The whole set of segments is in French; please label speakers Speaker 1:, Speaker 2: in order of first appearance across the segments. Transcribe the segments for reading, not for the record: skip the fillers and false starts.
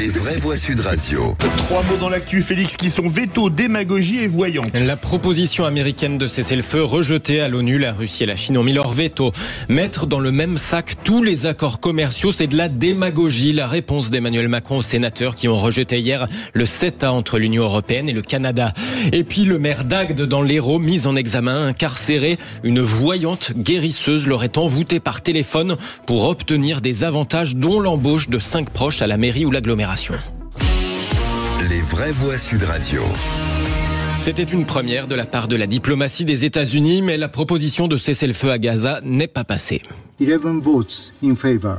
Speaker 1: Les vraies voix Sud Radio.
Speaker 2: 3 mots dans l'actu, Félix, qui sont veto, démagogie et voyante.
Speaker 3: La proposition américaine de cessez-le-feu rejetée à l'ONU, la Russie et la Chine ont mis leur veto. Mettre dans le même sac tous les accords commerciaux, c'est de la démagogie. La réponse d'Emmanuel Macron aux sénateurs qui ont rejeté hier le CETA entre l'Union européenne et le Canada. Et puis le maire d'Agde dans l'Hérault, mis en examen, incarcéré. Une voyante guérisseuse l'aurait envoûté par téléphone pour obtenir des avantages, dont l'embauche de 5 proches à la mairie ou l'agglomération.
Speaker 1: Les vraies voix Sud Radio.
Speaker 3: C'était une première de la part de la diplomatie des États-Unis, mais la proposition de cessez-le-feu à Gaza n'est pas passée.
Speaker 4: 11 votes in favor,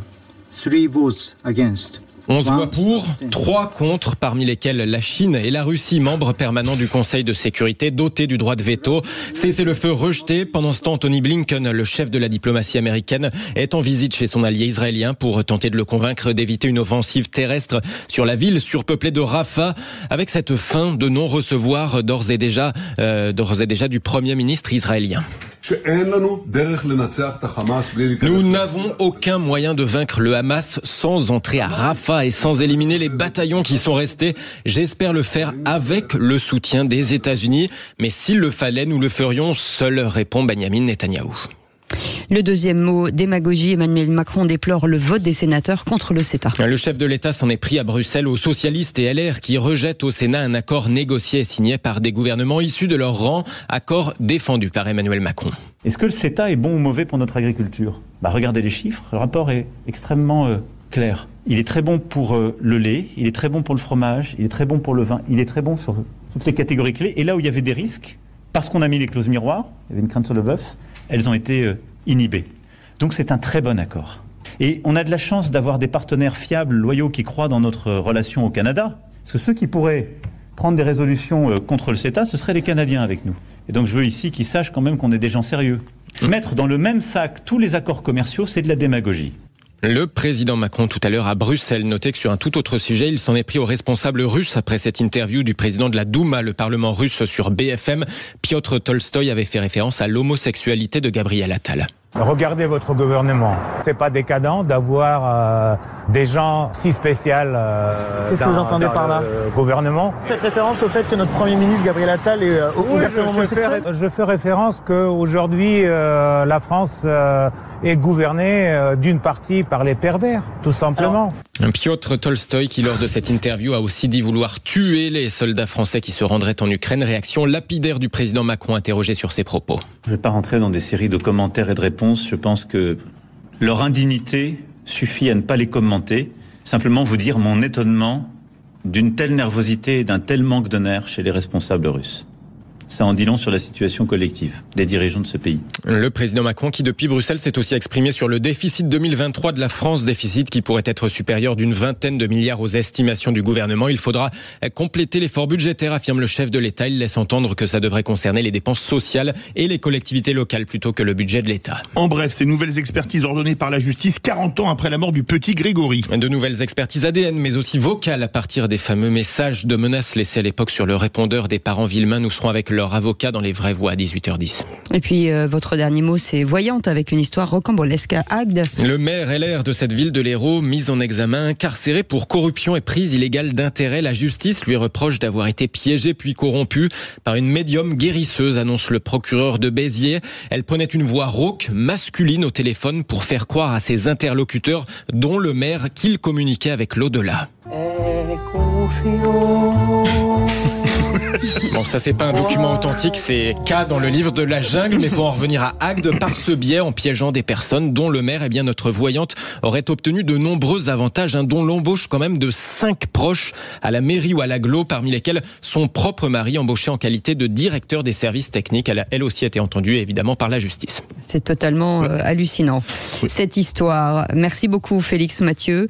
Speaker 4: 3 votes against.
Speaker 3: 11 voix pour, 3 contre, parmi lesquels la Chine et la Russie, membres permanents du Conseil de sécurité, dotés du droit de veto. Cessez-le-feu rejeté. Pendant ce temps, Tony Blinken, le chef de la diplomatie américaine, est en visite chez son allié israélien pour tenter de le convaincre d'éviter une offensive terrestre sur la ville surpeuplée de Rafah, avec cette fin de non-recevoir d'ores et déjà du Premier ministre israélien. Nous n'avons aucun moyen de vaincre le Hamas sans entrer à Rafah et sans éliminer les bataillons qui sont restés. J'espère le faire avec le soutien des États-Unis. Mais s'il le fallait, nous le ferions seul, répond Benyamin Netanyahou.
Speaker 5: Le deuxième mot, démagogie. Emmanuel Macron déplore le vote des sénateurs contre le CETA.
Speaker 3: Le chef de l'État s'en est pris à Bruxelles aux socialistes et LR qui rejettent au Sénat un accord négocié et signé par des gouvernements issus de leur rang, accord défendu par Emmanuel Macron.
Speaker 6: Est-ce que le CETA est bon ou mauvais pour notre agriculture ? Regardez les chiffres, le rapport est extrêmement clair. Il est très bon pour le lait, il est très bon pour le fromage, il est très bon pour le vin, il est très bon sur toutes les catégories clés. Et là où il y avait des risques, parce qu'on a mis les clauses miroirs, il y avait une crainte sur le bœuf, elles ont été inhibées. Donc c'est un très bon accord. Et on a de la chance d'avoir des partenaires fiables, loyaux, qui croient dans notre relation au Canada. Parce que ceux qui pourraient prendre des résolutions contre le CETA, ce seraient les Canadiens avec nous. Et donc je veux ici qu'ils sachent quand même qu'on est des gens sérieux. Mettre dans le même sac tous les accords commerciaux, c'est de la démagogie.
Speaker 3: Le président Macron tout à l'heure à Bruxelles notait que sur un tout autre sujet, il s'en est pris aux responsables russes après cette interview du président de la Douma, le Parlement russe, sur BFM. Piotr Tolstoï avait fait référence à l'homosexualité de Gabriel Attal.
Speaker 7: Regardez votre gouvernement. C'est pas décadent d'avoir des gens si spéciaux
Speaker 8: Qu'est-ce que vous entendez par là
Speaker 7: gouvernement.
Speaker 8: Faites référence au fait que notre Premier ministre Gabriel Attal est ouvertement homosexuel.
Speaker 7: Je fais référence qu'aujourd'hui la France est gouvernée d'une partie par les pervers, tout simplement.
Speaker 3: Piotr Tolstoï qui lors de cette interview a aussi dit vouloir tuer les soldats français qui se rendraient en Ukraine. Réaction lapidaire du président Macron interrogé sur ses propos.
Speaker 6: Je ne vais pas rentrer dans des séries de commentaires et de réponses. Je pense que leur indignité suffit à ne pas les commenter. Simplement vous dire mon étonnement d'une telle nervosité et d'un tel manque de nerfs chez les responsables russes. Ça en dit long sur la situation collective des dirigeants de ce pays.
Speaker 3: Le président Macron qui depuis Bruxelles s'est aussi exprimé sur le déficit 2023 de la France, déficit qui pourrait être supérieur d'une vingtaine de milliards aux estimations du gouvernement. Il faudra compléter l'effort budgétaire, affirme le chef de l'État. Il laisse entendre que ça devrait concerner les dépenses sociales et les collectivités locales plutôt que le budget de l'État.
Speaker 2: En bref, ces nouvelles expertises ordonnées par la justice 40 ans après la mort du petit Grégory.
Speaker 3: De nouvelles expertises ADN mais aussi vocales à partir des fameux messages de menaces laissés à l'époque sur le répondeur des parents Villemain. Nous serons avec leur avocat dans les vraies voix à 18h10.
Speaker 5: Et puis votre dernier mot, c'est voyante avec une histoire rocambolesque à Agde.
Speaker 3: Le maire LR de cette ville de l'Hérault, mis en examen, incarcéré pour corruption et prise illégale d'intérêt. La justice lui reproche d'avoir été piégé puis corrompu par une médium guérisseuse, annonce le procureur de Béziers. Elle prenait une voix rauque, masculine au téléphone pour faire croire à ses interlocuteurs, dont le maire, qu'il communiquait avec l'au-delà. Bon, ça c'est pas un document authentique, c'est cas dans le livre de la jungle, mais pour en revenir à Agde, par ce biais, en piégeant des personnes dont le maire, notre voyante, aurait obtenu de nombreux avantages, dont l'embauche quand même de 5 proches à la mairie ou à l'agglo, parmi lesquels son propre mari, embauché en qualité de directeur des services techniques. Elle a elle aussi été entendue évidemment par la justice.
Speaker 5: C'est totalement hallucinant, cette histoire. Merci beaucoup Félix Mathieu.